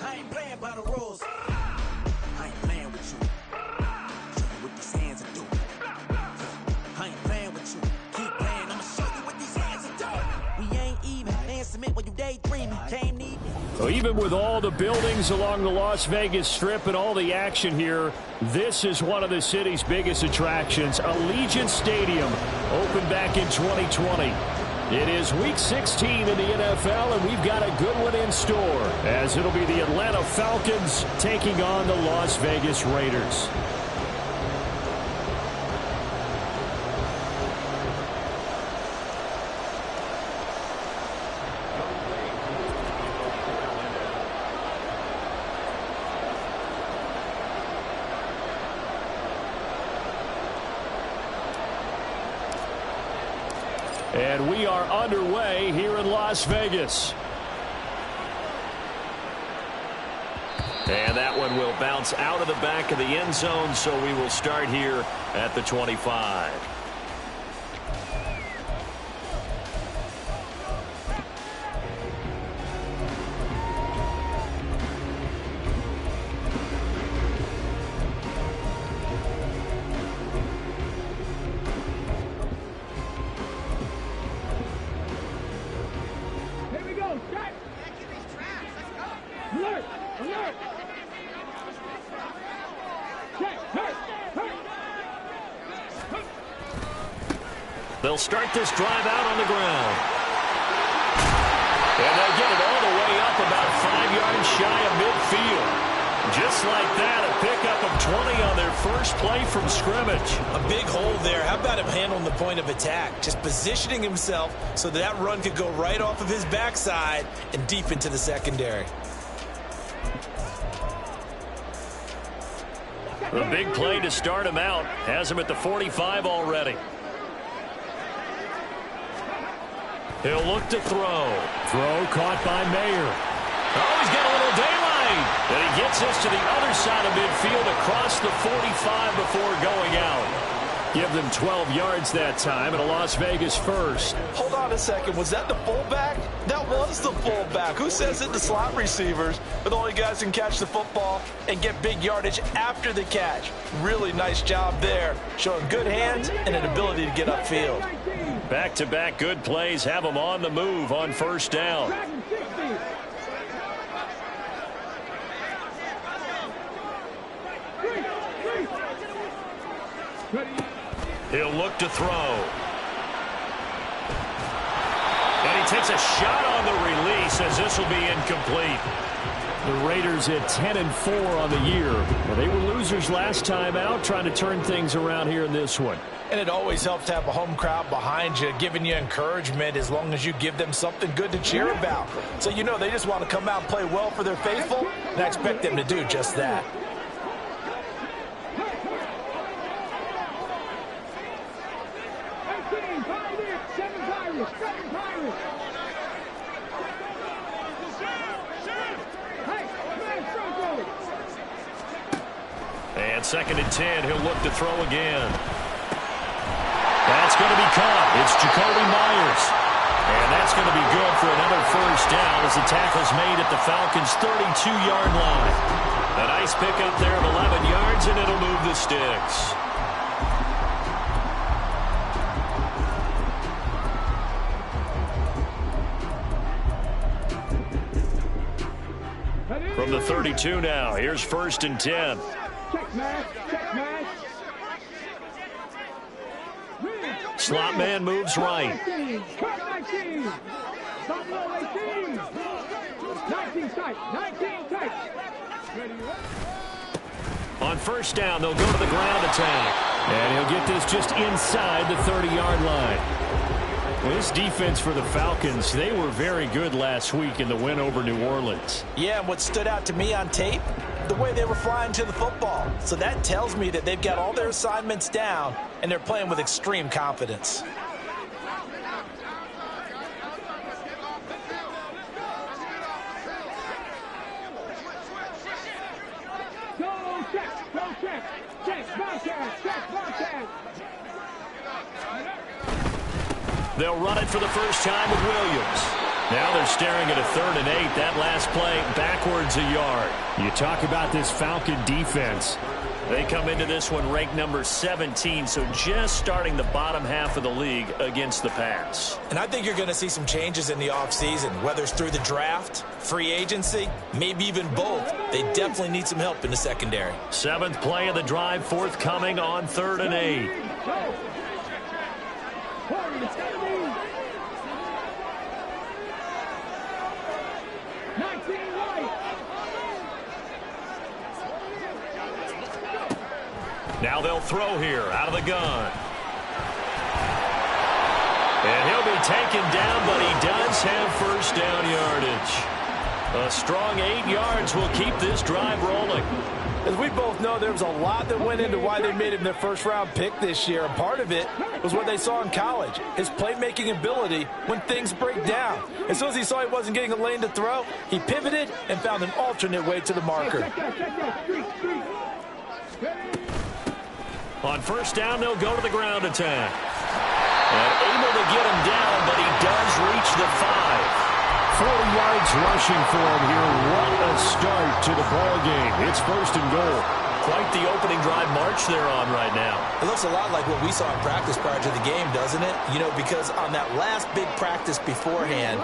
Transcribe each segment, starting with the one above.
I ain't playing by the rules. I ain't playing with you. Show you what these hands are doing. I ain't playing with you. Keep playing, I'ma show you what these hands are doing. We ain't even. They ain't submit when you daydreaming. Came need me. So even with all the buildings along the Las Vegas Strip and all the action here, this is one of the city's biggest attractions. Allegiant Stadium opened back in 2020. It is Week 16 in the NFL, and we've got a good one in store, as it'll be the Atlanta Falcons taking on the Las Vegas Raiders. And we are underway here in Las Vegas. And that one will bounce out of the back of the end zone, so we will start here at the 25. They'll start this drive out on the ground. And they'll get it all the way up about 5 yards shy of midfield. Just like that, a pickup of 20 on their first play from scrimmage. A big hole there. How about him handling the point of attack? Just positioning himself so that run could go right off of his backside and deep into the secondary. A big play to start him out. Has him at the 45 already. He'll look to throw. Throw caught by Mayer. Oh, he's got a little daylight. And he gets us to the other side of midfield across the 45 before going out. Give them 12 yards that time and a Las Vegas first. Hold on a second. Was that the fullback? That was the fullback. Who says it? The slot receivers are the only guys who can catch the football and get big yardage after the catch. Really nice job there. Showing good hands and an ability to get upfield. Back-to-back good plays have them on the move on first down. He'll look to throw. And he takes a shot on the release as this will be incomplete. The Raiders at 10-4 on the year. Well, they were losers last time out, trying to turn things around here in this one. And it always helps to have a home crowd behind you, giving you encouragement as long as you give them something good to cheer about. So you know they just want to come out and play well for their faithful, and I expect them to do just that. And 2nd and 10, he'll look to throw again. That's going to be caught. It's Jacoby Myers. And that's going to be good for another first down as the tackle's made at the Falcons' 32-yard line. A nice pickup there of 11 yards, and it'll move the sticks. From the 32 now, here's 1st and 10. Check match, check match. Slot man moves right. 19 tight. On first down, they'll go to the ground attack. And he'll get this just inside the 30-yard line. Well, this defense for the Falcons, they were very good last week in the win over New Orleans. Yeah, and what stood out to me on tape, the way they were flying to the football. So that tells me that they've got all their assignments down, and they're playing with extreme confidence. They'll run it for the first time with Williams. Now they're staring at a 3rd and 8. That last play back backwards a yard. You talk about this Falcon defense. They come into this one ranked number 17, so just starting the bottom half of the league against the pass. And I think you're going to see some changes in the offseason, whether it's through the draft, free agency, maybe even both. They definitely need some help in the secondary. 7th play of the drive forthcoming on 3rd and 8. Now they'll throw here out of the gun. And he'll be taken down, but he does have first down yardage. A strong 8 yards will keep this drive rolling. As we both know, there was a lot that went into why they made him their first-round pick this year. And part of it was what they saw in college, his playmaking ability when things break down. As soon as he saw he wasn't getting a lane to throw, he pivoted and found an alternate way to the marker. On first down, they'll go to the ground attack. And able to get him down, but he does reach the 5. 40 yards rushing for him here. What a start to the ball game. It's 1st and goal. Quite the opening drive march they're on right now. It looks a lot like what we saw in practice prior to the game, doesn't it? You know, because on that last big practice beforehand,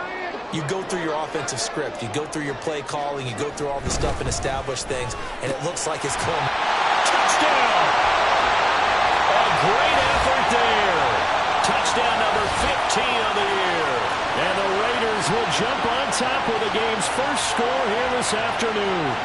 you go through your offensive script. You go through your play calling. You go through all the stuff and establish things. And it looks like it's coming. Touchdown! Great effort there. Touchdown number 15 on the year. And the Raiders will jump on top with the game's first score here this afternoon.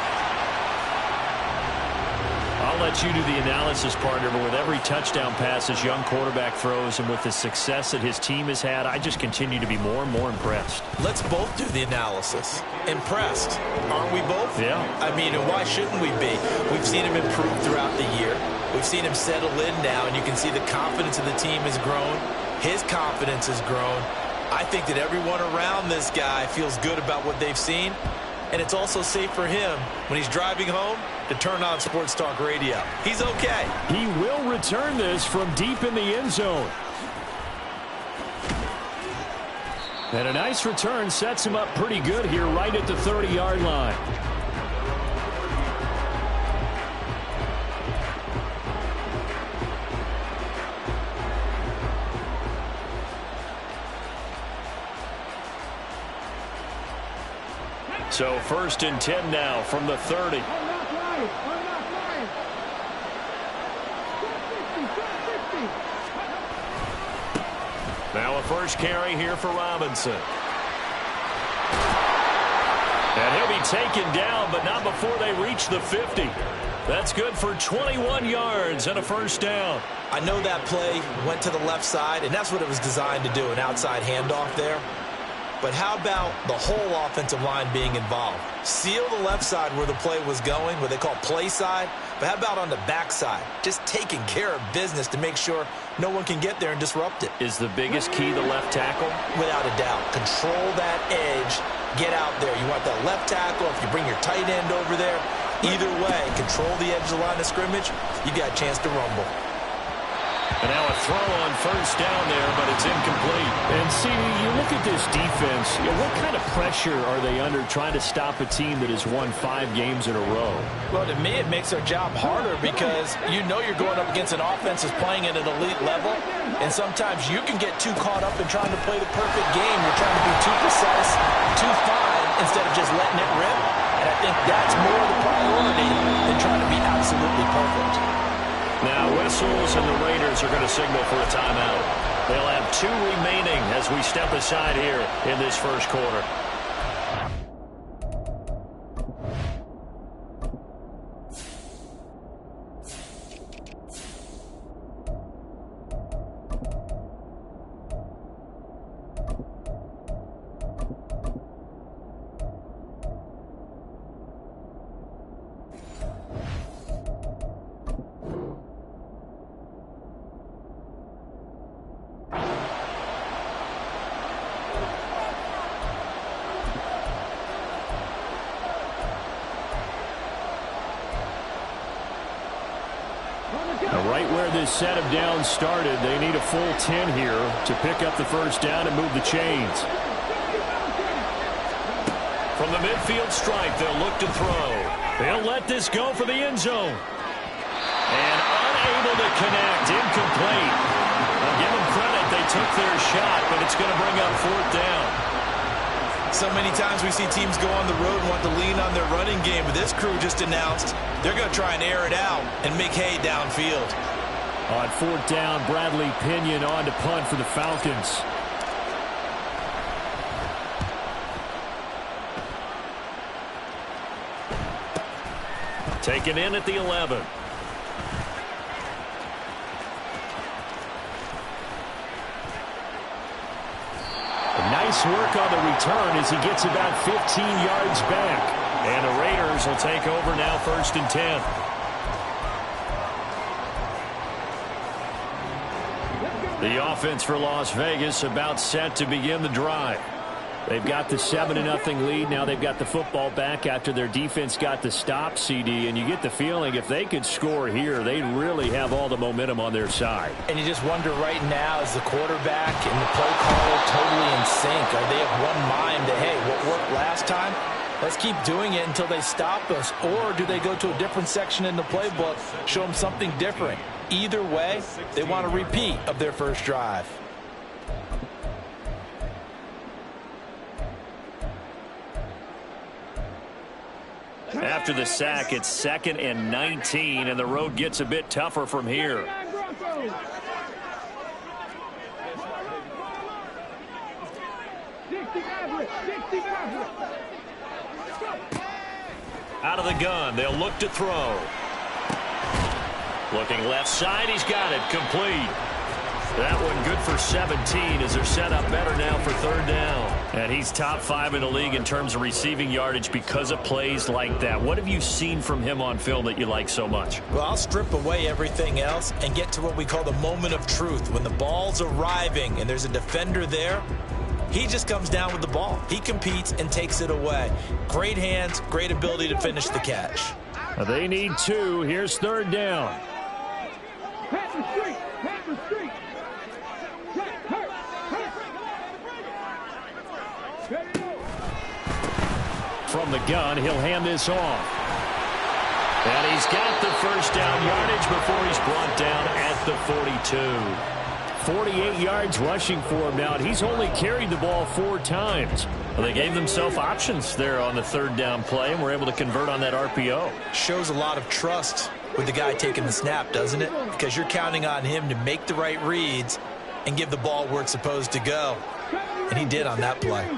I'll let you do the analysis, partner, but with every touchdown pass this young quarterback throws and with the success that his team has had, I just continue to be more and more impressed. Let's both do the analysis. Impressed. Aren't we both? Yeah. I mean, and why shouldn't we be? We've seen him improve throughout the year. We've seen him settle in now, and you can see the confidence of the team has grown. His confidence has grown. I think that everyone around this guy feels good about what they've seen, and it's also safe for him when he's driving home to turn on Sports Talk Radio. He's okay. He will return this from deep in the end zone. And a nice return sets him up pretty good here right at the 30-yard line. So 1st and 10 now from the 30. Now a first carry here for Robinson. And he'll be taken down, but not before they reach the 50. That's good for 21 yards and a first down. I know that play went to the left side, and that's what it was designed to do, an outside handoff there. But how about the whole offensive line being involved? Seal the left side where the play was going, what they call play side. But how about on the back side? Just taking care of business to make sure no one can get there and disrupt it. Is the biggest key the left tackle? Without a doubt. Control that edge. Get out there. You want that left tackle. If you bring your tight end over there, either way, control the edge of the line of scrimmage, you got a chance to rumble. And now a throw on first down there, but it's incomplete. And see, you look at this defense, what kind of pressure are they under trying to stop a team that has won 5 games in a row? Well, to me, it makes their job harder because you know you're going up against an offense that's playing at an elite level, and sometimes you can get too caught up in trying to play the perfect game. You're trying to be too precise, too fine, instead of just letting it rip. And I think that's more the priority than trying to be absolutely perfect. Now whistles, and the Raiders are going to signal for a timeout. They'll have 2 remaining as we step aside here in this first quarter. Right where this set of downs started, they need a full 10 here to pick up the first down and move the chains. From From the midfield stripe, they'll look to throw. They'll let this go for the end zone. And unable to connect, incomplete. I'll give them credit, they took their shot, but it's going to bring up 4th down. So many times we see teams go on the road and want to lean on their running game, but this crew just announced they're going to try and air it out and make hay downfield. On 4th down, Bradley Pinion on to punt for the Falcons. Taken in at the 11. Nice work on the return as he gets about 15 yards back. And the Raiders will take over now, 1st and 10. The offense for Las Vegas about set to begin the drive. They've got the 7-0 lead. Now they've got the football back after their defense got the stop, CD. And you get the feeling if they could score here, they really have all the momentum on their side. And you just wonder right now, is the quarterback and the play caller totally in sync? Are they of one mind that, hey, what worked last time, let's keep doing it until they stop us? Or do they go to a different section in the playbook, show them something different? Either way, they want a repeat of their first drive. After the sack, it's 2nd and 19, and the road gets a bit tougher from here. Out of the gun, they'll look to throw. Looking left side, he's got it, complete. That one good for 17 as they're set up better now for 3rd down. And he's top 5 in the league in terms of receiving yardage because of plays like that. What have you seen from him on film that you like so much? Well, I'll strip away everything else and get to what we call the moment of truth. When the ball's arriving and there's a defender there, he just comes down with the ball. He competes and takes it away. Great hands, great ability to finish the catch. They need 2. Here's 3rd down. From the gun, he'll hand this off. And he's got the 1st down yardage before he's brought down at the 42. 48 yards rushing for him now, and he's only carried the ball 4 times. Well, they gave themselves options there on the 3rd down play, and were able to convert on that RPO. Shows a lot of trust with the guy taking the snap, doesn't it? Because you're counting on him to make the right reads and give the ball where it's supposed to go. And he did on that play.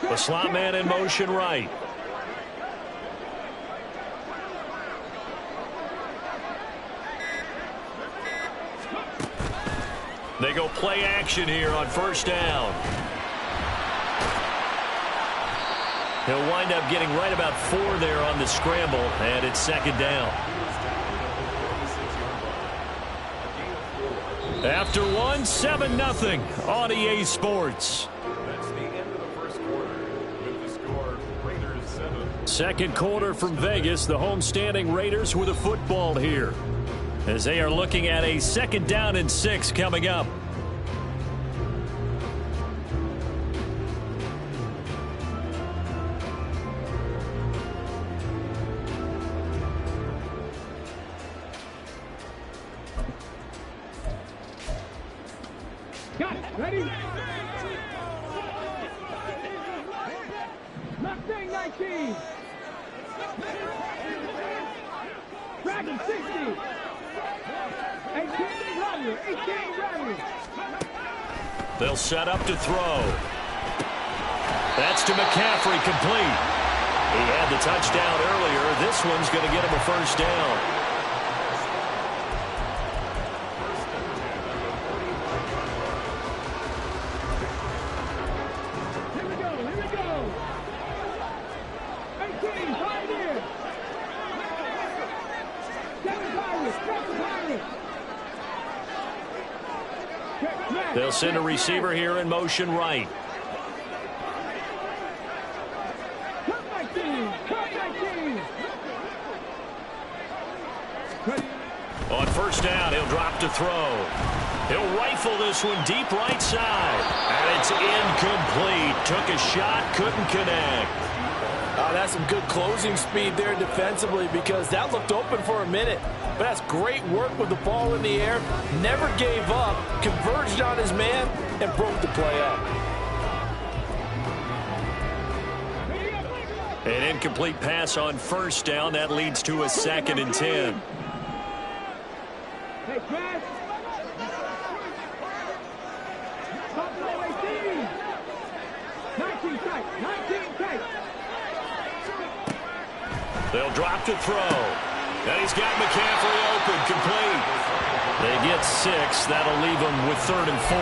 The slot man in motion right. They go play action here on 1st down. He'll wind up getting right about 4 there on the scramble, and it's 2nd down. After 1, 7-0 on EA Sports. Second quarter from Vegas, the homestanding Raiders with a football here, as they are looking at a 2nd down and 6 coming up. Got it. Ready? Mustang 19. Dragon 60. 18 running. 18 running. They'll set up to throw. That's to McCaffrey, complete. He had the touchdown earlier. This one's going to get him a 1st down. They'll send a receiver here in motion right. On 1st down, he'll drop to throw. He'll rifle this one deep right side. And it's incomplete. Took a shot, couldn't connect. Oh, that's some good closing speed there defensively because that looked open for a minute. But that's great work with the ball in the air. Never gave up, converged on his man, and broke the play up. An incomplete pass on first down. That leads to a 2nd and 10. Hey, Chris. Buffalo 18. 19 tight. 19 tight. They'll drop to throw. And he's got McCaffrey open, complete. They get 6. That'll leave them with 3rd and 4.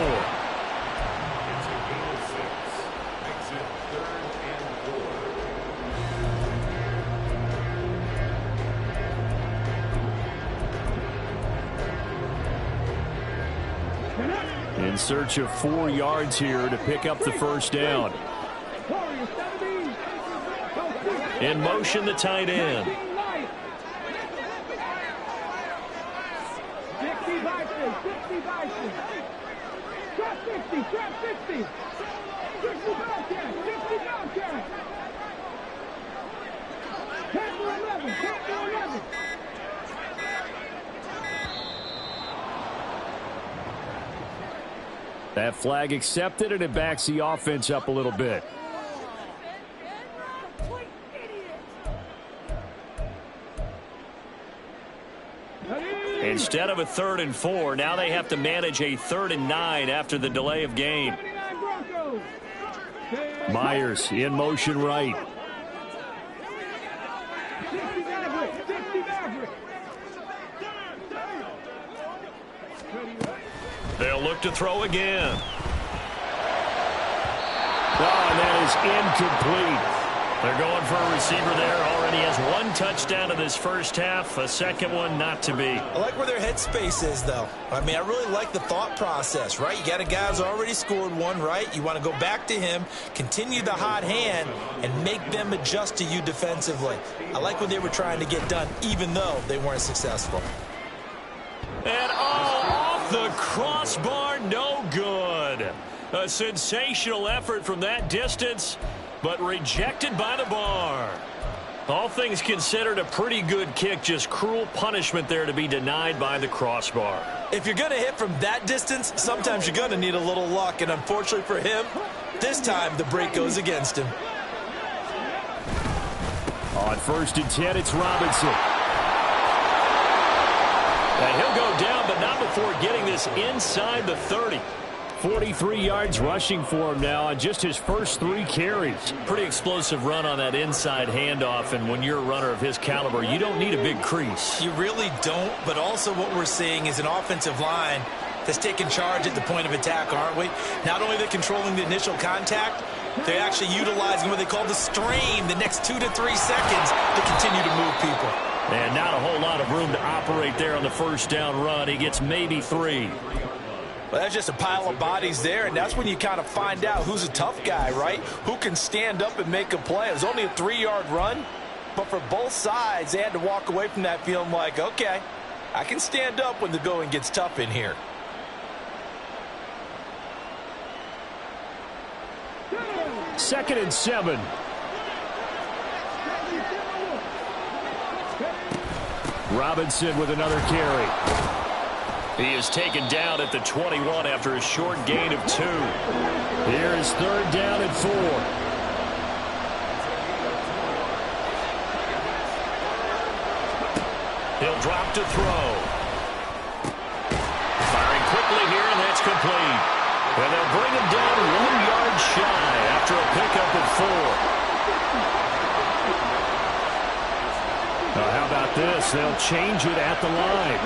In search of 4 yards here to pick up the first down. In motion, the tight end. 60 Bison, 60 Bison. Trap 60, trap 60. 60 Bobcat, 60 Bobcat. 10 to 11, 10 to 11. That flag accepted, and it backs the offense up a little bit. Instead of a 3rd and 4, now they have to manage a 3rd and 9 after the delay of game. Myers in motion right. 60 Maverick, 60 Maverick. They'll look to throw again. Oh, and that is incomplete. They're going for a receiver there. Already has 1 touchdown in this first half. A second one not to be. I like where their headspace is, though. I mean, I really like the thought process, right? You got a guy who's already scored 1, right? You want to go back to him, continue the hot hand, and make them adjust to you defensively. I like what they were trying to get done, even though they weren't successful. And off the crossbar, no good. A sensational effort from that distance, but rejected by the bar. All things considered, a pretty good kick, just cruel punishment there to be denied by the crossbar. If you're going to hit from that distance, sometimes you're going to need a little luck, and unfortunately for him, this time the break goes against him. On 1st and 10, it's Robinson. And he'll go down, but not before getting this inside the 30. 43 yards rushing for him now on just his first 3 carries. Pretty explosive run on that inside handoff, and when you're a runner of his caliber, you don't need a big crease. You really don't, but also what we're seeing is an offensive line that's taking charge at the point of attack, aren't we? Not only are they controlling the initial contact, they're actually utilizing what they call the strain the next 2 to 3 seconds to continue to move people. And not a whole lot of room to operate there on the first down run. He gets maybe 3. Well, that's just a pile of bodies there, and that's when you kind of find out who's a tough guy, right? Who can stand up and make a play. It was only a 3-yard run, but for both sides, they had to walk away from that feeling like, okay, I can stand up when the going gets tough in here. Second and 7. Robinson with another carry. He is taken down at the 21 after a short gain of 2. Here is 3rd down and 4. He'll drop to throw. Firing quickly here, and that's complete. And they'll bring him down 1 yard shy after a pickup of 4. Now, how about this? They'll change it at the line.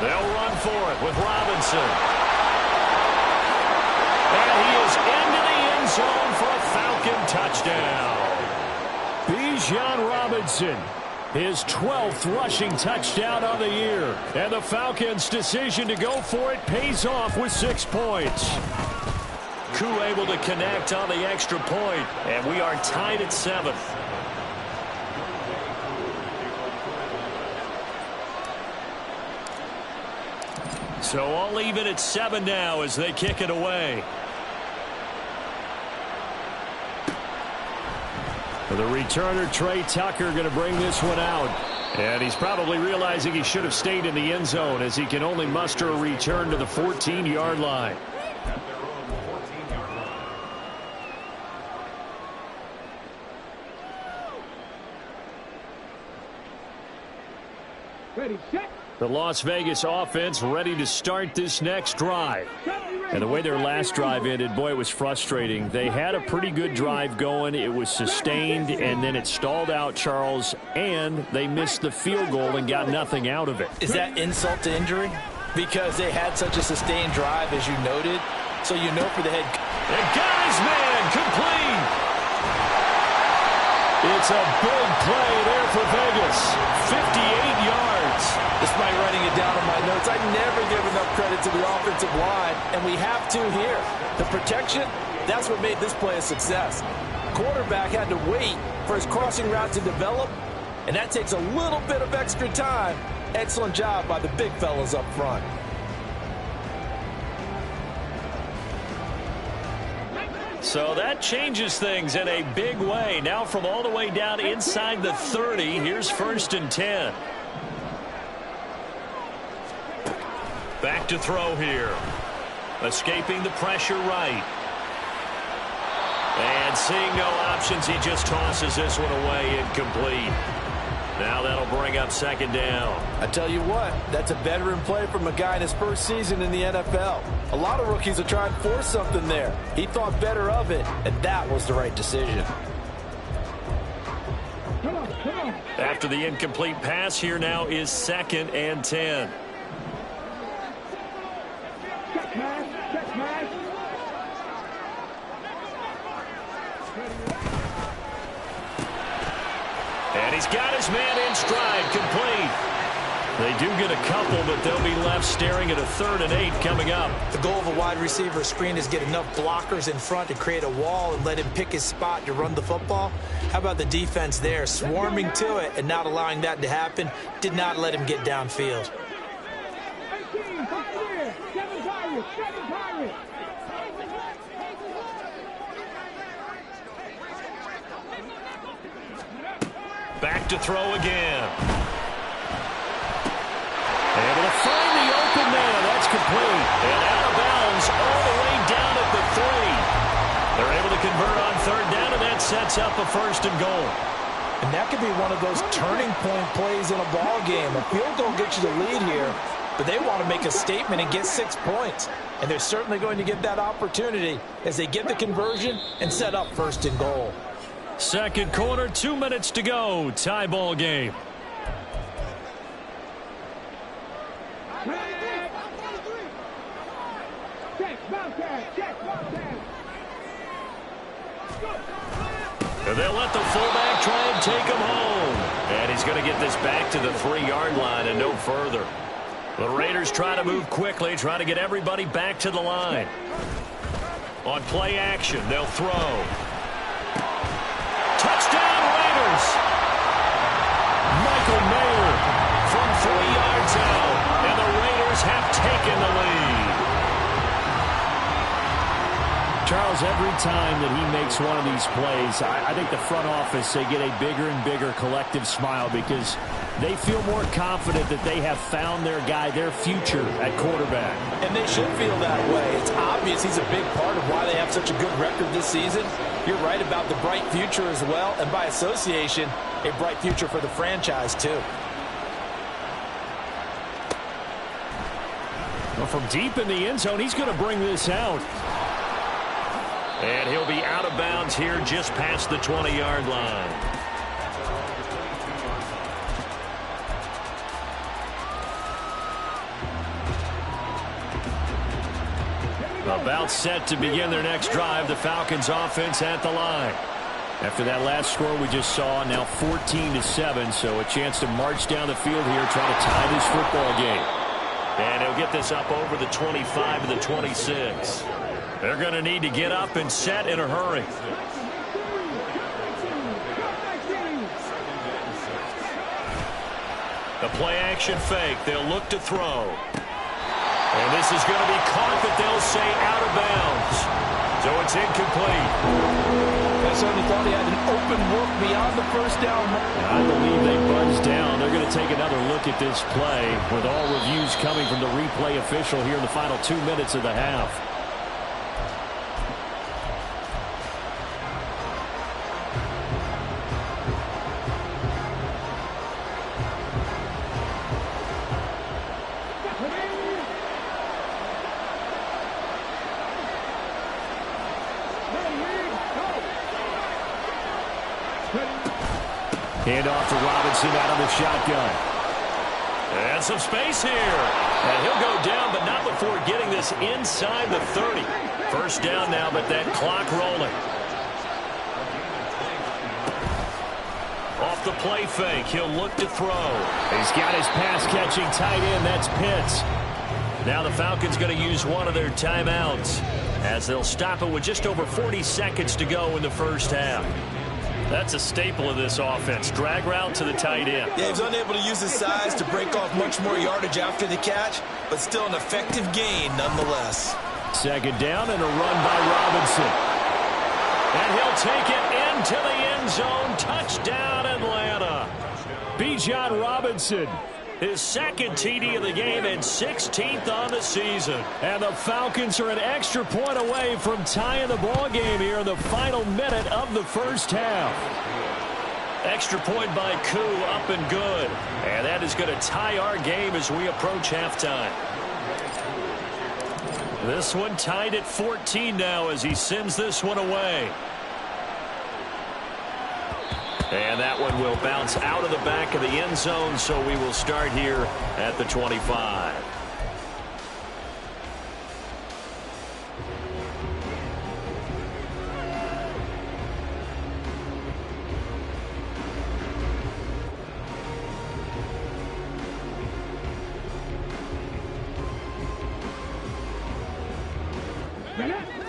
They'll run for it with Robinson. And he is into the end zone for a Falcon touchdown. Bijan Robinson, his 12th rushing touchdown of the year. And the Falcons' decision to go for it pays off with 6 points. Koo able to connect on the extra point, and we are tied at 7. So all even at 7 now as they kick it away. The returner, Trey Tucker, going to bring this one out. And he's probably realizing he should have stayed in the end zone as he can only muster a return to the 14-yard line. Ready, set. The Las Vegas offense ready to start this next drive. And the way their last drive ended, boy, it was frustrating. They had a pretty good drive going. It was sustained, and then it stalled out, Charles, and they missed the field goal and got nothing out of it. Is that insult to injury? Because they had such a sustained drive, as you noted. So you know for the head. And got his man complete. It's a big play there for Vegas. 58 yards. Despite writing it down in my notes, I never give enough credit to the offensive line, and we have to here. The protection, that's what made this play a success. Quarterback had to wait for his crossing route to develop, and that takes a little bit of extra time. Excellent job by the big fellas up front. So that changes things in a big way. Now from all the way down inside the 30, here's 1st and 10. Back to throw here. Escaping the pressure right. And seeing no options, he just tosses this one away, incomplete. Now that'll bring up 2nd down. I tell you what, that's a veteran play from a guy in his first season in the NFL. A lot of rookies will try and force something there. He thought better of it, and that was the right decision. Come on, come on. After the incomplete pass, here now is 2nd and 10. Check pass, check pass. And he's got his man in stride, complete. They do get a couple, but they'll be left staring at a 3rd and 8 coming up. The goal of a wide receiver screen is get enough blockers in front to create a wall and let him pick his spot to run the football. How about the defense there, swarming to it and not allowing that to happen? Did not let him get downfield. 18, come clear. 7 Pirates, 7 Pirates. Back to throw again. Able to find the open man. That's complete. And out of bounds all the way down at the 3. They're able to convert on 3rd down, and that sets up a 1st and goal. And that could be one of those turning point plays in a ball game. A field goal gets you the lead here, but they want to make a statement and get 6 points. And they're certainly going to get that opportunity as they get the conversion and set up 1st and goal. 2nd quarter, 2 minutes to go. Tie ball game. And they'll let the fullback try and take him home. And he's going to get this back to the 3-yard line and no further. The Raiders try to move quickly, try to get everybody back to the line. On play action, they'll throw. Touchdown, Raiders! Michael Mayer from 3 yards out, and the Raiders have taken the lead. Charles, every time that he makes one of these plays, I think the front office, they get a bigger and bigger collective smile because they feel more confident that they have found their guy, their future at quarterback. And they should feel that way. It's obvious he's a big part of why they have such a good record this season. You're right about the bright future as well, and by association, a bright future for the franchise too. Well, from deep in the end zone, he's going to bring this out. And he'll be out of bounds here just past the 20-yard line. About set to begin their next drive, the Falcons offense at the line. After that last score we just saw, now 14-7, so a chance to march down the field here, try to tie this football game. And he'll get this up over the 25 to the 26. They're going to need to get up and set in a hurry. The play action fake. They'll look to throw. And this is going to be caught, but they'll say out of bounds. So it's incomplete. I certainly thought he had an open look beyond the first down. I believe they buzzed down. They're going to take another look at this play with all reviews coming from the replay official here in the final 2 minutes of the half. Hand off to Robinson out of the shotgun. And some space here. And he'll go down, but not before getting this inside the 30. First down now, but that clock rolling. Off the play fake, he'll look to throw. He's got his pass-catching tight end. That's Pitts. Now the Falcons going to use one of their timeouts as they'll stop it with just over 40 seconds to go in the first half. That's a staple of this offense. Drag route to the tight end. Yeah, he's unable to use his size to break off much more yardage after the catch, but still an effective gain nonetheless. Second down and a run by Robinson. And he'll take it into the end zone. Touchdown, Atlanta. Bijan Robinson, his second TD of the game and 16th on the season. And the Falcons are an extra point away from tying the ball game here in the final minute of the first half. Extra point by Koo, up and good. And that is going to tie our game as we approach halftime. This one tied at 14 now as he sends this one away. And that one will bounce out of the back of the end zone, so we will start here at the 25.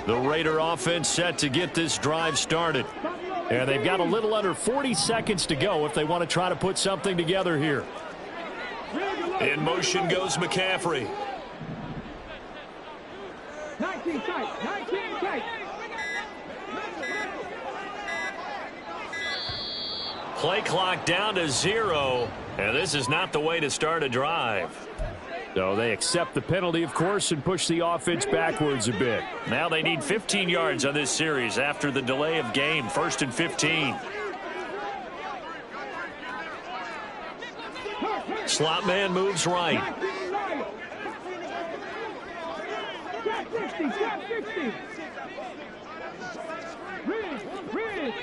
The Raider offense set to get this drive started. And they've got a little under 40 seconds to go if they want to try to put something together here. In motion goes McCaffrey. 19 tight, 19 tight. Play clock down to 0. And this is not the way to start a drive. So they accept the penalty, of course, and push the offense backwards a bit. Now they need 15 yards on this series after the delay of game. 1st and 15. Slot man moves right. Trap 60, trap 60. Read.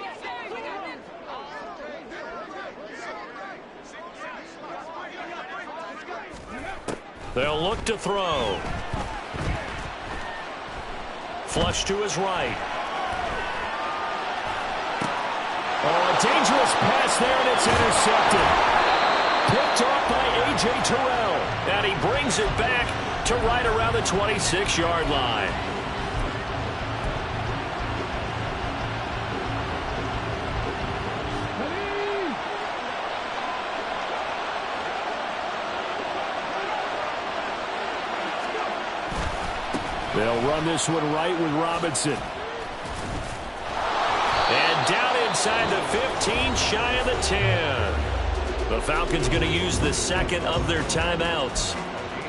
They'll look to throw. Flush to his right. Oh, a dangerous pass there, and it's intercepted. Picked off by A.J. Terrell. And he brings it back to right around the 26-yard line. They'll run this one right with Robinson. And down inside the 15, shy of the 10. The Falcons going to use the second of their timeouts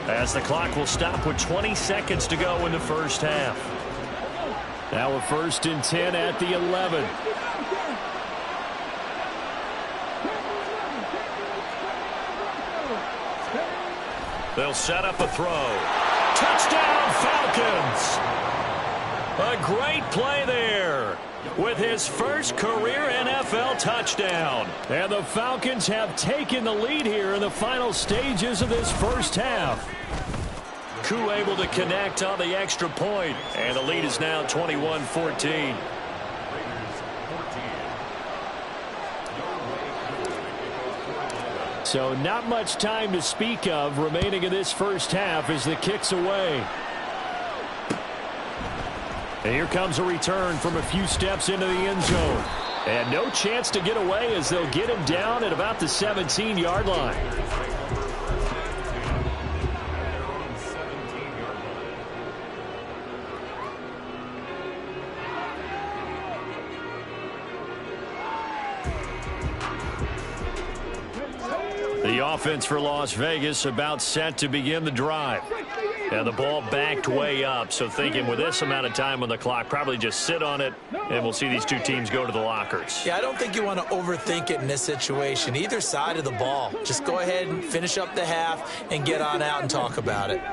as the clock will stop with 20 seconds to go in the first half. Now a 1st and 10 at the 11. They'll set up a throw. Touchdown, Falcons! A great play there with his first career NFL touchdown. And the Falcons have taken the lead here in the final stages of this first half. Koo able to connect on the extra point, and the lead is now 21-14. So not much time to speak of remaining in this first half as the kick's away. And here comes a return from a few steps into the end zone. And no chance to get away as they'll get him down at about the 17-yard line. The offense for Las Vegas about set to begin the drive. And the ball backed way up, so thinking with this amount of time on the clock, probably just sit on it, and we'll see these two teams go to the lockers. Yeah, I don't think you want to overthink it in this situation. Either side of the ball. Just go ahead and finish up the half and get on out and talk about it.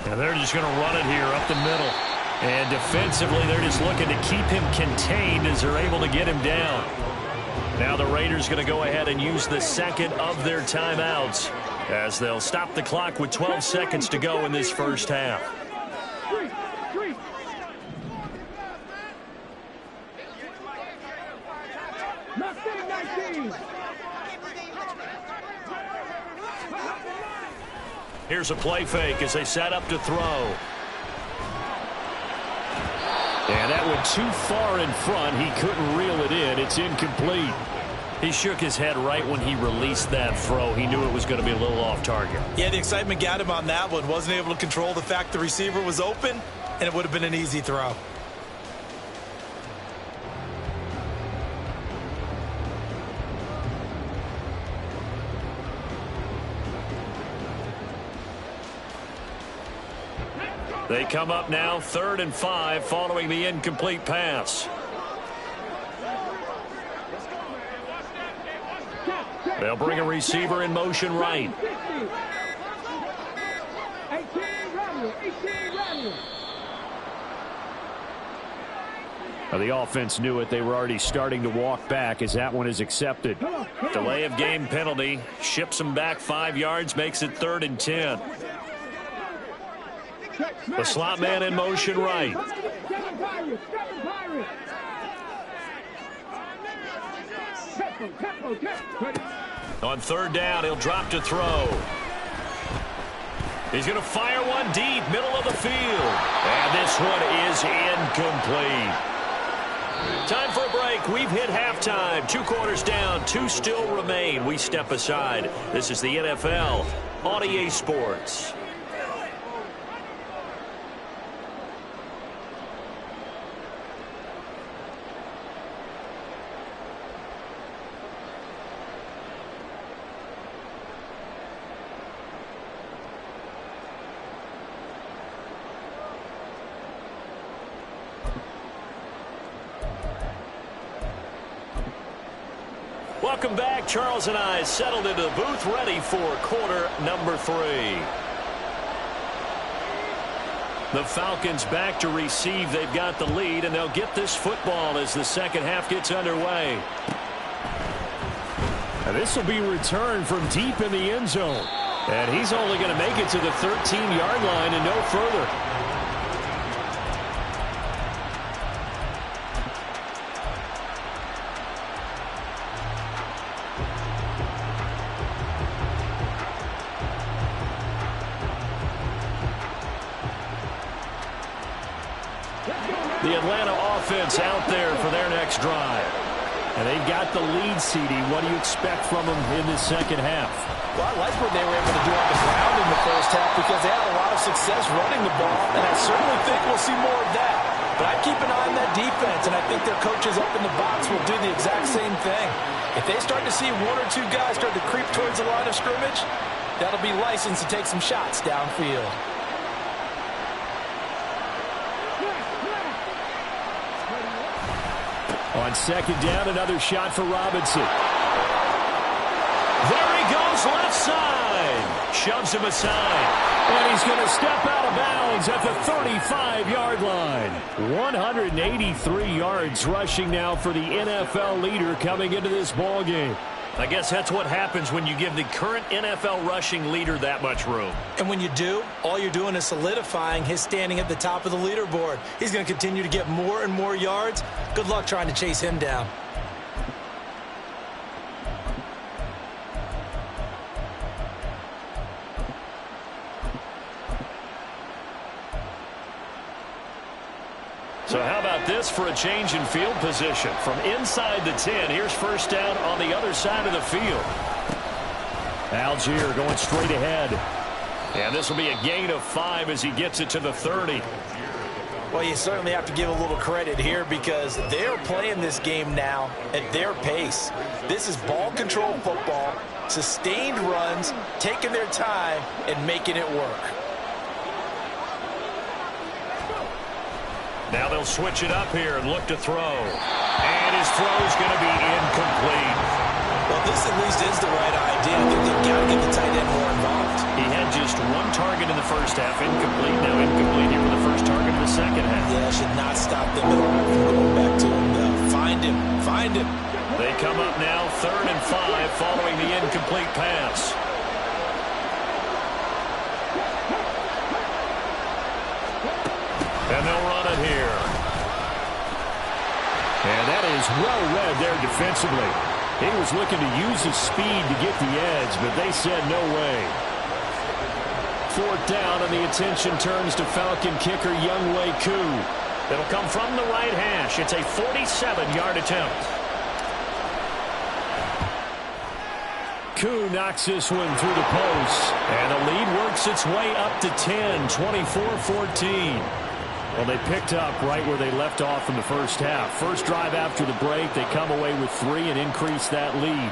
And they're just going to run it here up the middle. And defensively, they're just looking to keep him contained as they're able to get him down. Now the Raiders going to go ahead and use the second of their timeouts as they'll stop the clock with 12 seconds to go in this first half. Here's a play fake as they set up to throw. And that went too far in front. He couldn't reel it in. It's incomplete. He shook his head right when he released that throw. He knew it was going to be a little off target. Yeah, the excitement got him on that one. Wasn't able to control the fact the receiver was open, and it would have been an easy throw. They come up now 3rd and 5 following the incomplete pass. They'll bring a receiver in motion right. Now the offense knew it. They were already starting to walk back as that one is accepted. Delay of game penalty. Ships them back 5 yards. Makes it 3rd and 10. The slot man in motion right. On 3rd down, he'll drop to throw. He's going to fire one deep, middle of the field. And this one is incomplete. Time for a break. We've hit halftime. 2 quarters down, 2 still remain. We step aside. This is the NFL on EA Sports. Welcome back. Charles and I settled into the booth, ready for quarter number 3. The Falcons back to receive. They've got the lead, and they'll get this football as the second half gets underway. And this will be returned from deep in the end zone. And he's only going to make it to the 13-yard line and no further. The Atlanta offense out there for their next drive. And they've got the lead, CD. What do you expect from them in this second half? Well, I like what they were able to do on the ground in the first half because they had a lot of success running the ball, and I certainly think we'll see more of that. But I'd keep an eye on that defense, and I think their coaches up in the box will do the exact same thing. If they start to see 1 or 2 guys start to creep towards the line of scrimmage, that'll be licensed to take some shots downfield. On 2nd down, another shot for Robinson. There he goes, left side. Shoves him aside. And he's going to step out of bounds at the 35-yard line. 183 yards rushing now for the NFL leader coming into this ball game. I guess that's what happens when you give the current NFL rushing leader that much room. And when you do, all you're doing is solidifying his standing at the top of the leaderboard. He's going to continue to get more and more yards. Good luck trying to chase him down. So how about this for a change in field position? From inside the 10, here's first down on the other side of the field. Algier going straight ahead. And this will be a gain of 5 as he gets it to the 30. Well, you certainly have to give a little credit here because they're playing this game now at their pace. This is ball control football, sustained runs, taking their time, and making it work. Now they'll switch it up here and look to throw. And his throw's going to be incomplete. Well, this at least is the right idea. I think they've got to get the tight end more involved. He had just one target in the first half, incomplete. Now incomplete here with the first target in the second half. Yeah, should not stop them at all from going back to him, though. Find him. Find him. They come up now 3rd and 5 following the incomplete pass. And they'll run it here. And that is well read there defensively. He was looking to use his speed to get the edge, but they said no way. 4th down, and the attention turns to Falcon kicker Younghoe Koo. It'll come from the right hash. It's a 47-yard attempt. Koo knocks this one through the post, and the lead works its way up to 10, 24-14. Well, they picked up right where they left off in the first half. First drive after the break, they come away with 3 and increase that lead.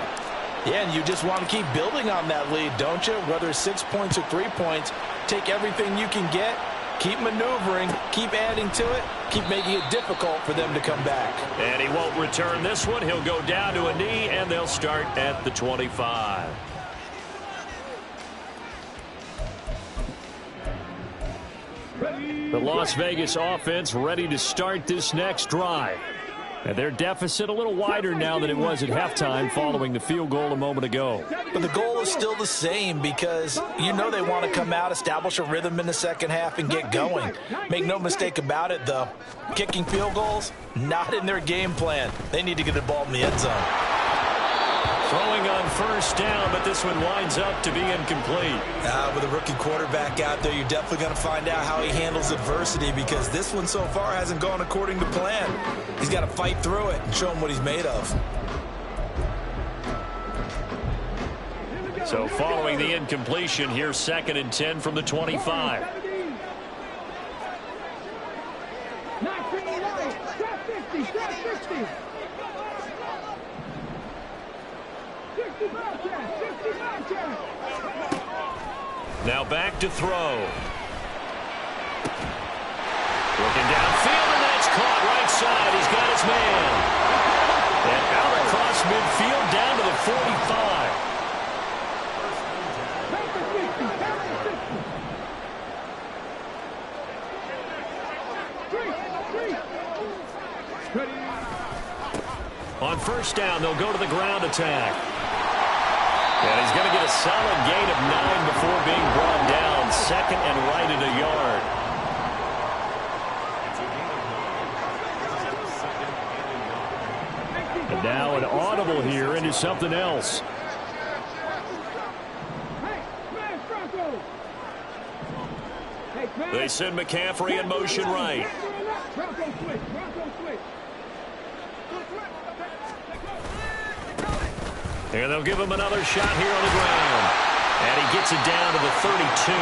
Yeah, and you just want to keep building on that lead, don't you? Whether it's 6 points or 3 points, take everything you can get, keep maneuvering, keep adding to it, keep making it difficult for them to come back. And he won't return this one. He'll go down to a knee, and they'll start at the 25. The Las Vegas offense ready to start this next drive. And their deficit a little wider now than it was at halftime following the field goal a moment ago. But the goal is still the same because you know they want to come out, establish a rhythm in the second half, and get going. Make no mistake about it, though. Kicking field goals, not in their game plan. They need to get the ball in the end zone. Throwing on first down, but this one winds up to be incomplete. With a rookie quarterback out there, you're definitely going to find out how he handles adversity because this one so far hasn't gone according to plan. He's got to fight through it and show him what he's made of. So following the incompletion, here's 2nd and 10 from the 25. Now back to throw. Looking downfield, and that's caught right side. He's got his man. And out across midfield down to the 45. On first down, they'll go to the ground attack. And he's going to get a solid gain of 9 before being brought down. 2nd and right at a yard. And now an audible here into something else. They send McCaffrey in motion right. And they'll give him another shot here on the ground. And he gets it down to the 32.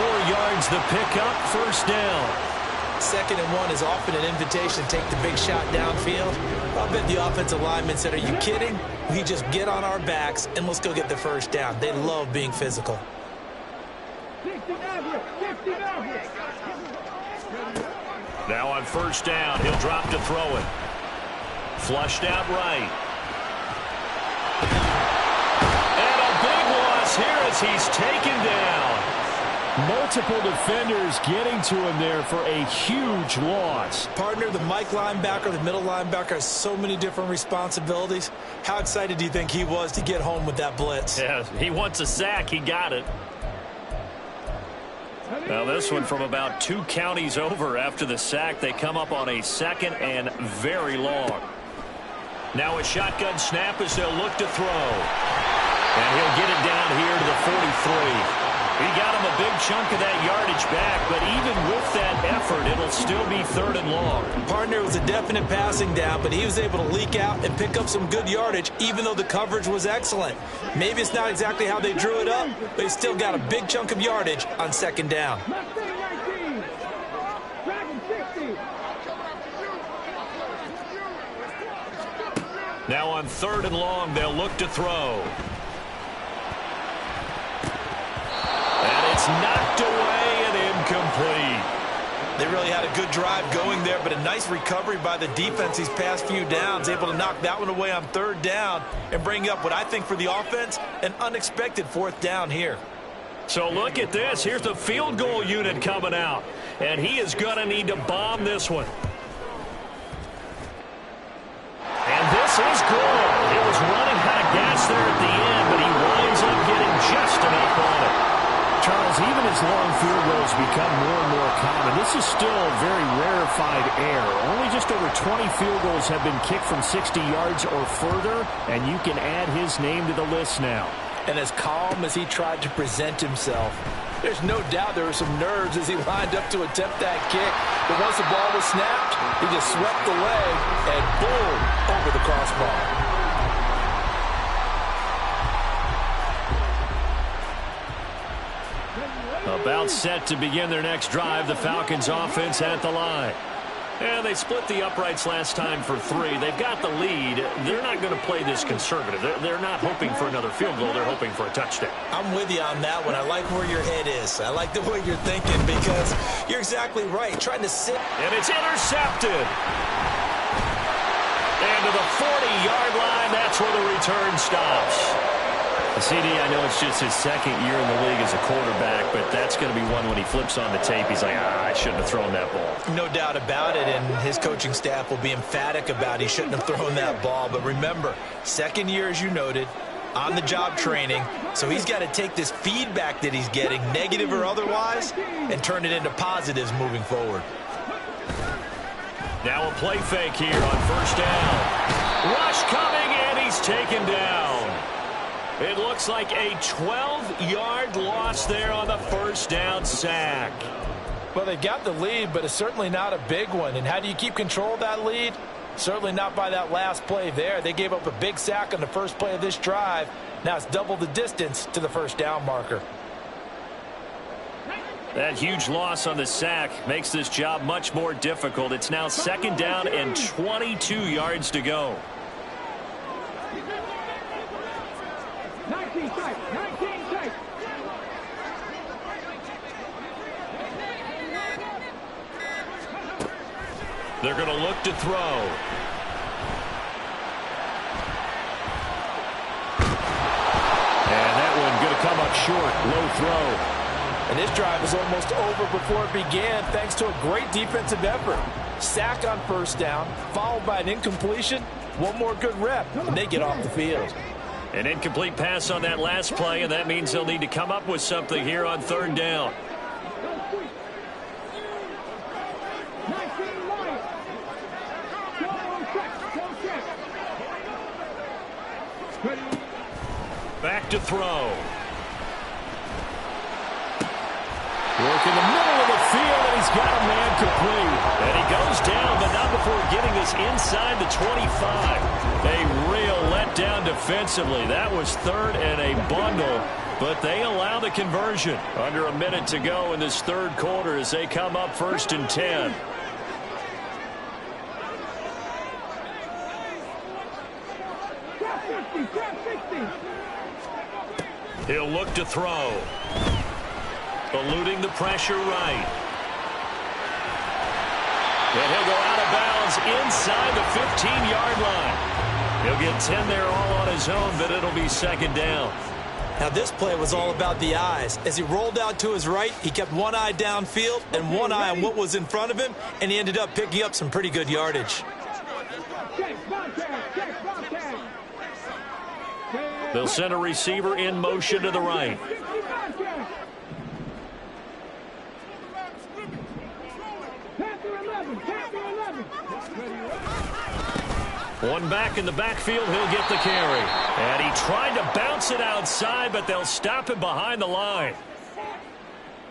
4 yards the pickup, first down. 2nd and 1 is often an invitation to take the big shot downfield. I bet the offensive lineman said, are you kidding? We just get on our backs and let's go get the first down. They love being physical. Now on first down, he'll drop to throw it. Flushed out right. And a big loss here as he's taken down. Multiple defenders getting to him there for a huge loss. Partner, the Mike linebacker, the middle linebacker has so many different responsibilities. How excited do you think he was to get home with that blitz? Yeah, he wants a sack. He got it. Now this one from about 2 counties over after the sack. They come up on a 2nd and very long. Now a shotgun snap as they'll look to throw. And he'll get it down here to the 43. He got him a big chunk of that yardage back, but even with that effort, it'll still be 3rd and long. Partner, was a definite passing down, but he was able to leak out and pick up some good yardage, even though the coverage was excellent. Maybe it's not exactly how they drew it up, but he still got a big chunk of yardage on 2nd down. Now on 3rd and long, they'll look to throw. And it's knocked away and incomplete. They really had a good drive going there, but a nice recovery by the defense these past few downs, able to knock that one away on 3rd down and bring up what I think for the offense, an unexpected 4th down here. So look at this. Here's the field goal unit coming out, and he is going to need to bomb this one. And this is good. It was running out of gas there at the end, but he winds up getting just enough on it. Charles, even as long field goals become more and more common, this is still very rarefied air. Only just over 20 field goals have been kicked from 60 yards or further, and you can add his name to the list now. And as calm as he tried to present himself, there's no doubt there were some nerves as he lined up to attempt that kick. But once the ball was snapped, he just swept the leg and boom, over the crossbar. About set to begin their next drive, the Falcons offense at the line. And they split the uprights last time for 3. They've got the lead. They're not going to play this conservative. They're not hoping for another field goal. They're hoping for a touchdown. I'm with you on that one. I like where your head is. I like the way you're thinking because you're exactly right. Trying to sit. And it's intercepted. And to the 40-yard line, that's where the return stops. CD, I know it's just his 2nd year in the league as a quarterback, but that's going to be one when he flips on the tape. He's like, I shouldn't have thrown that ball. No doubt about it, and his coaching staff will be emphatic about he shouldn't have thrown that ball. But remember, 2nd year, as you noted, on-the-job training, so he's got to take this feedback that he's getting, negative or otherwise, and turn it into positives moving forward. Now a play fake here on 1st down. Rush coming, and he's taken down. It looks like a 12-yard loss there on the 1st down sack. Well, they got the lead, but it's certainly not a big one. And how do you keep control of that lead? Certainly not by that last play there. They gave up a big sack on the first play of this drive. Now it's double the distance to the 1st down marker. That huge loss on the sack makes this job much more difficult. It's now 2nd down and 22 yards to go. 19 tight. They're going to look to throw. And that one going to come up short. Low throw. And this drive was almost over before it began thanks to a great defensive effort. Sack on 1st down, followed by an incompletion. One more good rep, and they get off the field. An incomplete pass on that last play, and that means they'll need to come up with something here on 3rd down. Back to throw. Work in the middle of the field, and he's got a man complete. And he goes down, but not before getting us inside the 25. A real letdown defensively. That was 3rd and a bundle, but they allow the conversion. Under a minute to go in this 3rd quarter as they come up 1st and 10. He'll look to throw. Eluding the pressure right. And he'll go out of bounds inside the 15-yard line. He'll get 10 there all on his own, but it'll be 2nd down. Now this play was all about the eyes. As he rolled out to his right, he kept one eye downfield and one eye on what was in front of him, and he ended up picking up some pretty good yardage. They'll send a receiver in motion to the right. One back in the backfield, he'll get the carry. And he tried to bounce it outside, but they'll stop him behind the line.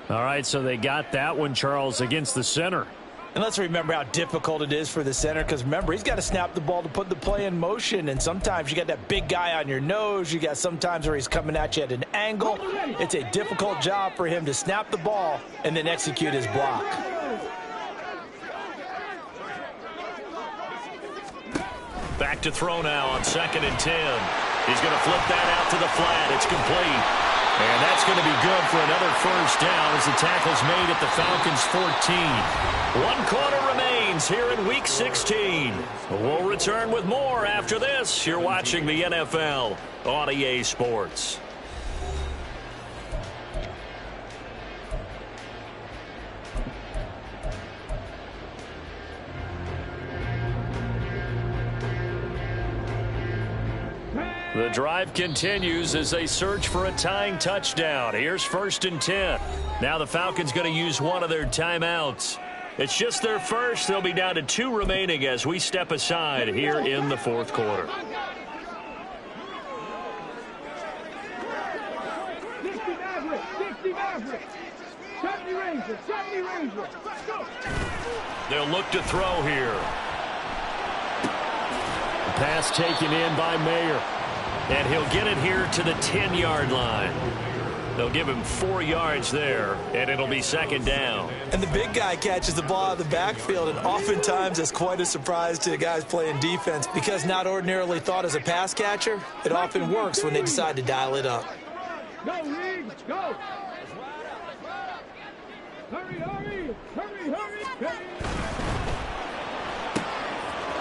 All right, so they got that one, Charles, against the center. And let's remember how difficult it is for the center, because remember, he's got to snap the ball to put the play in motion, and sometimes you got that big guy on your nose. You got sometimes where he's coming at you at an angle. It's a difficult job for him to snap the ball and then execute his block. Back to throw now on 2nd and 10. He's going to flip that out to the flat. It's complete. And that's going to be good for another first down as the tackle's made at the Falcons' 14. 1 quarter remains here in Week 16. We'll return with more after this. You're watching the NFL on EA Sports. The drive continues as they search for a tying touchdown. Here's 1st and 10. Now the Falcons going to use one of their timeouts. It's just their first. They'll be down to 2 remaining as we step aside here in the 4th quarter. They'll look to throw here. The pass taken in by Mayer. And he'll get it here to the 10-yard line. They'll give him 4 yards there, and it'll be 2nd down. And the big guy catches the ball out of the backfield, and oftentimes that's quite a surprise to the guys playing defense because not ordinarily thought as a pass catcher, it often works when they decide to dial it up. Go, Reed, go! Hurry!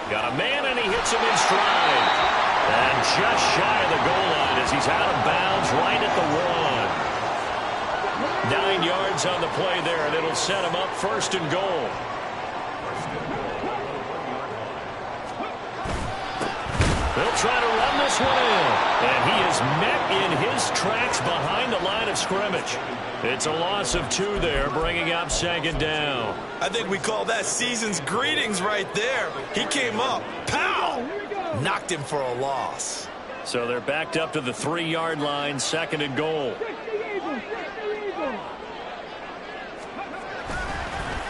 Got a man, and he hits him in stride. And just shy of the goal line as he's out of bounds right at the 1. 9 yards on the play there, and it'll set him up 1st and goal. They'll try to run this one in. And he is met in his tracks behind the line of scrimmage. It's a loss of 2 there, bringing up 2nd down. I think we call that season's greetings right there. He came up, pow! Knocked him for a loss. So they're backed up to the 3-yard line, 2nd and goal.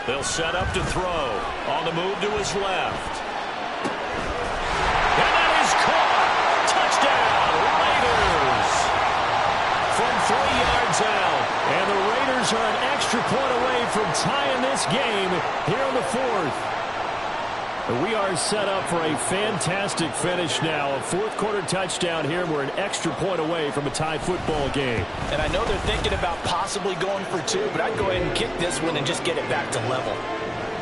They'll set up to throw. On the move to his left. And that is caught. Touchdown, Raiders. From 3 yards out. And the Raiders are an extra point away from tying this game here in the 4th. We are set up for a fantastic finish now. A 4th quarter touchdown here. We're an extra point away from a tie football game. And I know they're thinking about possibly going for 2, but I'd go ahead and kick this one and just get it back to level.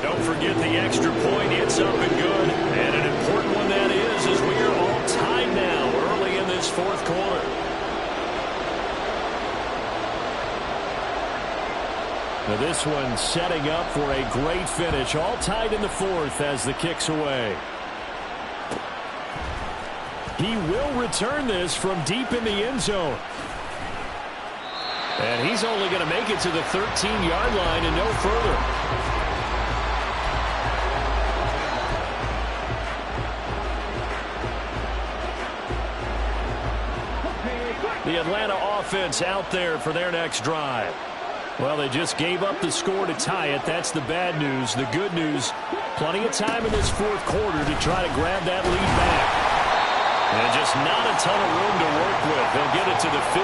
Don't forget the extra point. It's up and good. And an important one that is, as we are all tied now early in this 4th quarter. Now this one setting up for a great finish. All tied in the 4th as the kick's away. He will return this from deep in the end zone. And he's only going to make it to the 13-yard line and no further. The Atlanta offense out there for their next drive. Well, they just gave up the score to tie it. That's the bad news. The good news, plenty of time in this 4th quarter to try to grab that lead back. And just not a ton of room to work with. They'll get it to the 15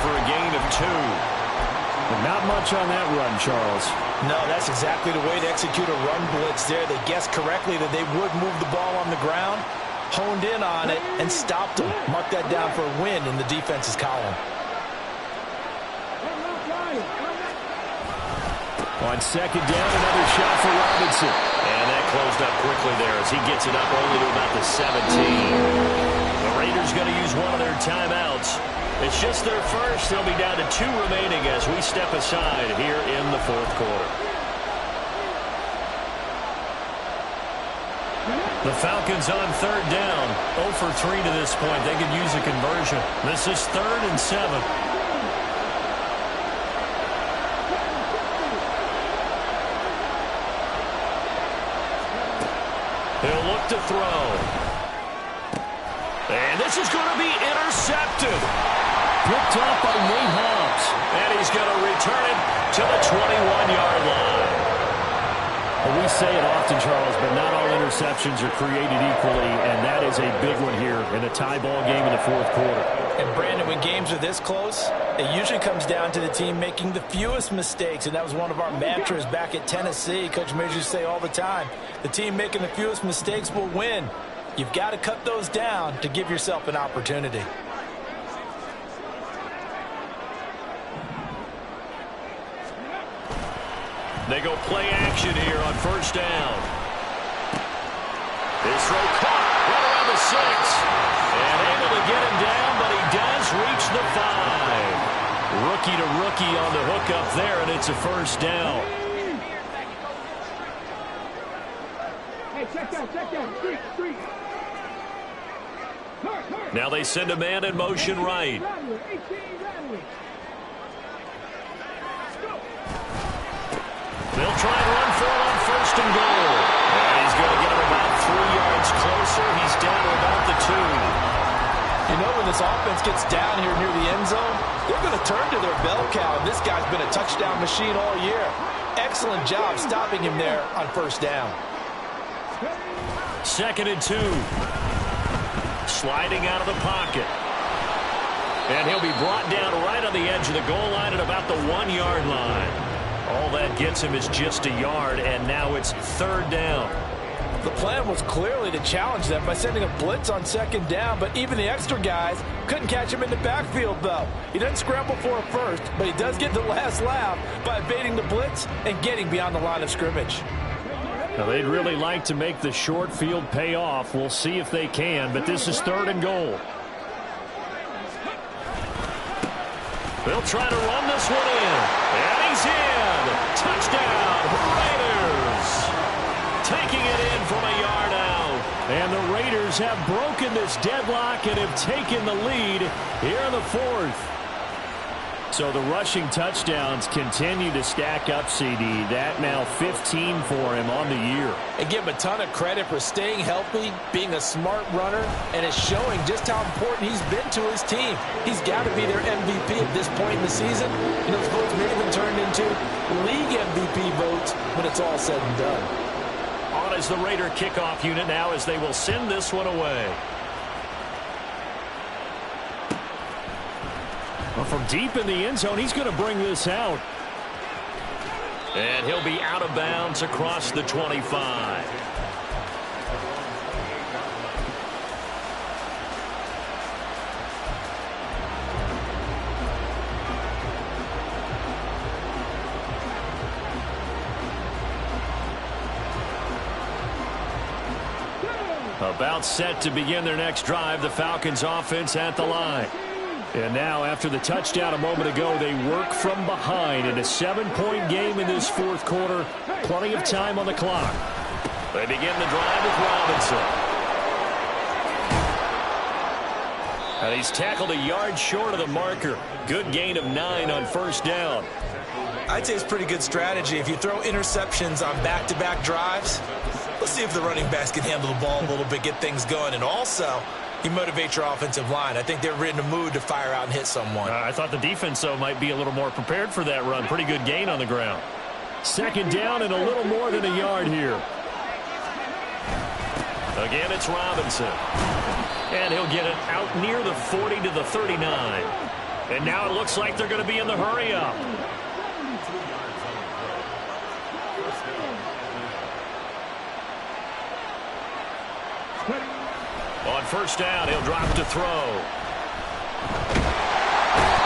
for a gain of 2. But not much on that run, Charles. No, that's exactly the way to execute a run blitz there. They guessed correctly that they would move the ball on the ground, honed in on it, and stopped them. Mark that down for a win in the defense's column. On 2nd down, another shot for Robinson. And that closed up quickly there as he gets it up only to about the 17. The Raiders going to use one of their timeouts. It's just their first. They'll be down to 2 remaining as we step aside here in the 4th quarter. The Falcons on 3rd down. 0 for 3 to this point. They could use a conversion. This is 3rd and 7. He'll look to throw. And this is going to be intercepted. Picked up by Nate Hobbs. And he's going to return it to the 21-yard line. Well, we say it often, Charles, but not all interceptions are created equally, and that is a big one here in a tie ball game in the 4th quarter. And, Brandon, when games are this close, it usually comes down to the team making the fewest mistakes, and that was one of our mantras back at Tennessee. Coach Majors say all the time, the team making the fewest mistakes will win. You've got to cut those down to give yourself an opportunity. They go play action here on first down. His throw caught right around the 6. And able to get him down, but he does reach the 5. Rookie to rookie on the hook up there, and it's a first down. Hey, check that. Street. Now they send a man in motion right. They'll try and run for it on first and goal. And he's going to get him about 3 yards closer. He's down to about the 2. You know, when this offense gets down here near the end zone, they're going to turn to their bell cow, and this guy's been a touchdown machine all year. Excellent job stopping him there on first down. 2nd and 2. Sliding out of the pocket. And he'll be brought down right on the edge of the goal line at about the 1-yard line. All that gets him is just a yard, and now it's 3rd down. The plan was clearly to challenge them by sending a blitz on 2nd down, but even the extra guys couldn't catch him in the backfield, though. He doesn't scramble for a first, but he does get the last laugh by evading the blitz and getting beyond the line of scrimmage. Now, they'd really like to make the short field pay off. We'll see if they can, but this is 3rd and goal. They'll try to run this one in. And he's in. Touchdown, Raiders. Taking it in from a yard out. And the Raiders have broken this deadlock and have taken the lead here in the 4th. So the rushing touchdowns continue to stack up, CD. That now 15 for him on the year. And give him a ton of credit for staying healthy, being a smart runner, and is showing just how important he's been to his team. He's got to be their MVP at this point in the season. And those votes may have been turned into league MVP votes when it's all said and done. On is the Raider kickoff unit now as they will send this one away. Well, from deep in the end zone, he's going to bring this out. And he'll be out of bounds across the 25. About set to begin their next drive, the Falcons offense at the line. And now, after the touchdown a moment ago, they work from behind in a 7-point game in this 4th quarter. Plenty of time on the clock. They begin the drive with Robinson. And he's tackled a yard short of the marker. Good gain of 9 on first down. I'd say it's pretty good strategy. If you throw interceptions on back-to-back drives, let's see if the running backs can handle the ball a little bit, get things going. And also, you motivate your offensive line. I think they're in a mood to fire out and hit someone. I thought the defense, though, might be a little more prepared for that run. Pretty good gain on the ground. 2nd down and a little more than a yard here. Again, it's Robinson. And he'll get it out near the 40 to the 39. And now it looks like they're going to be in the hurry-up. On first down, he'll drop to throw.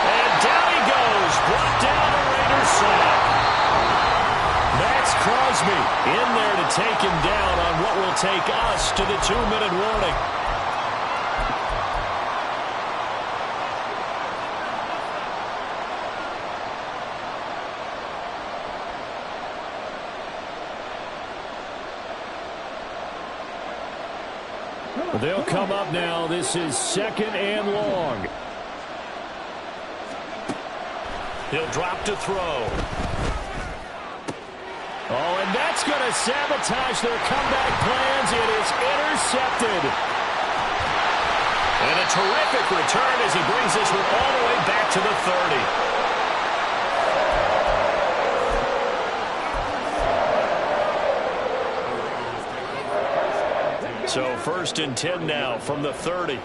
And down he goes. Brought down the Raiders sack. That's Crosby in there to take him down on what will take us to the 2-minute warning. They'll come up now. This is 2nd and long. He'll drop to throw. Oh, and that's going to sabotage their comeback plans. It is intercepted. And a terrific return as he brings this one all the way back to the 30. So 1st and 10 now from the 30.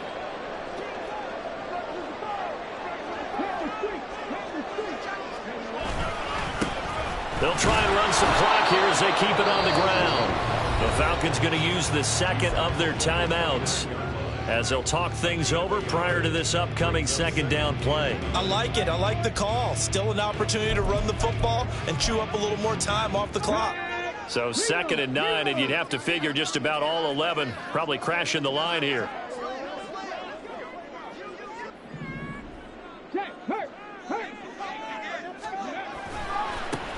They'll try and run some clock here as they keep it on the ground. The Falcons going to use the second of their timeouts as they'll talk things over prior to this upcoming second down play. I like it. I like the call. Still an opportunity to run the football and chew up a little more time off the clock. So 2nd and 9, and you'd have to figure just about all 11 probably crashing the line here.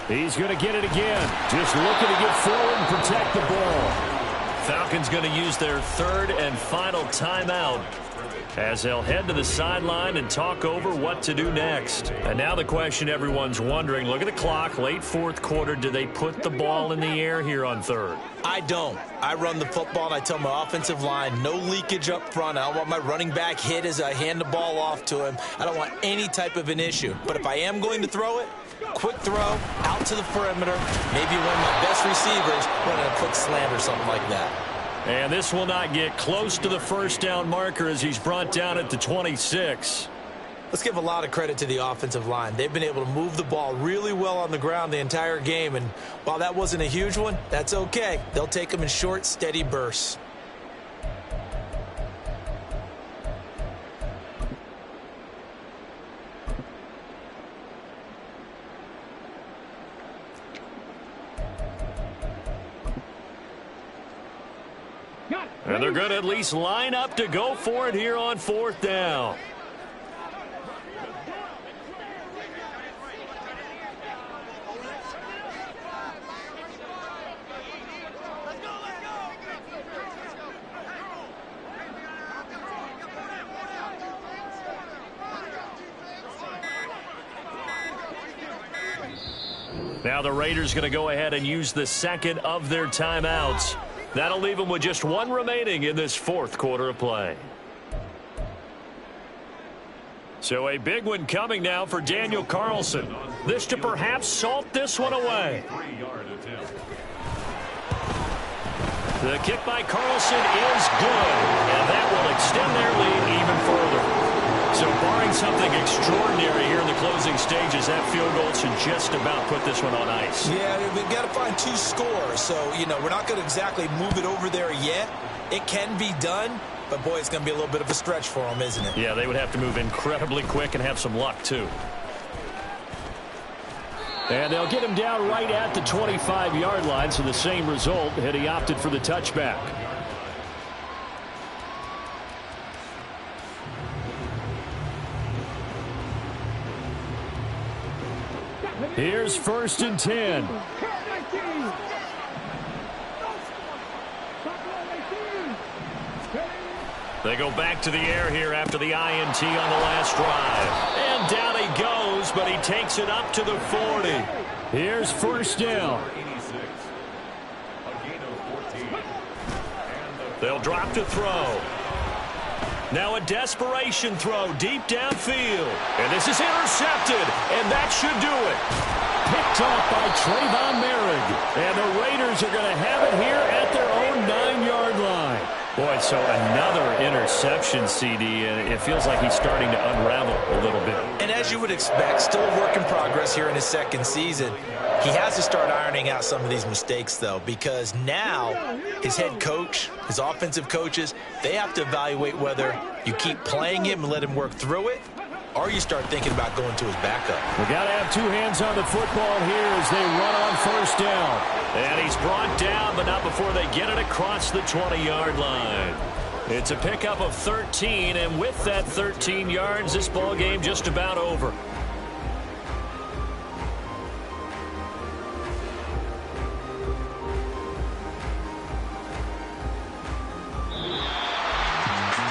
He's going to get it again. Just looking to get forward and protect the ball. Falcons going to use their 3rd and final timeout as they'll head to the sideline and talk over what to do next. And now the question everyone's wondering, look at the clock, late 4th quarter, do they put the ball in the air here on 3rd? I don't. I run the football, and I tell my offensive line, no leakage up front. I don't want my running back hit as I hand the ball off to him. I don't want any type of an issue. But if I am going to throw it, quick throw, out to the perimeter, maybe one of my best receivers running a quick slant or something like that. And this will not get close to the first down marker as he's brought down at the 26. Let's give a lot of credit to the offensive line. They've been able to move the ball really well on the ground the entire game. And while that wasn't a huge one, that's okay. They'll take them in short, steady bursts. And they're going to at least line up to go for it here on 4th down. Now the Raiders going to go ahead and use the second of their timeouts. That'll leave them with just one remaining in this 4th quarter of play. So a big one coming now for Daniel Carlson. This to perhaps salt this one away. The kick by Carlson is good, and that will extend their lead even further. So barring something extraordinary here in the closing stages, that field goal should just about put this one on ice. Yeah, we've got to find 2 scores. So, we're not going to exactly move it over there yet. It can be done, but, boy, it's going to be a little bit of a stretch for them, isn't it? Yeah, they would have to move incredibly quick and have some luck, too. And they'll get him down right at the 25-yard line, so the same result had he opted for the touchback. Here's 1st and 10. They go back to the air here after the INT on the last drive. And down he goes, but he takes it up to the 40. Here's 1st down. They'll drop to throw. Now a desperation throw deep downfield. And this is intercepted, and that should do it. Picked off by Trayvon Merrick. And the Raiders are going to have it here at their own 9-yard line. Boy, so another interception, CD, and it feels like he's starting to unravel a little bit. And as you would expect, still a work in progress here in his 2nd season. He has to start ironing out some of these mistakes, though, because now his head coach, his offensive coaches, they have to evaluate whether you keep playing him and let him work through it, or you start thinking about going to his backup. We got to have 2 hands on the football here as they run on 1st down. And he's brought down, but not before they get it across the 20-yard line. It's a pickup of 13, and with that 13 yards, this ball game just about over.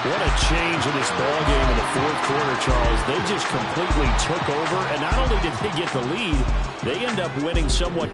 What a change in this ball game in the 4th quarter, Charles. They just completely took over, and not only did they get the lead, they end up winning somewhat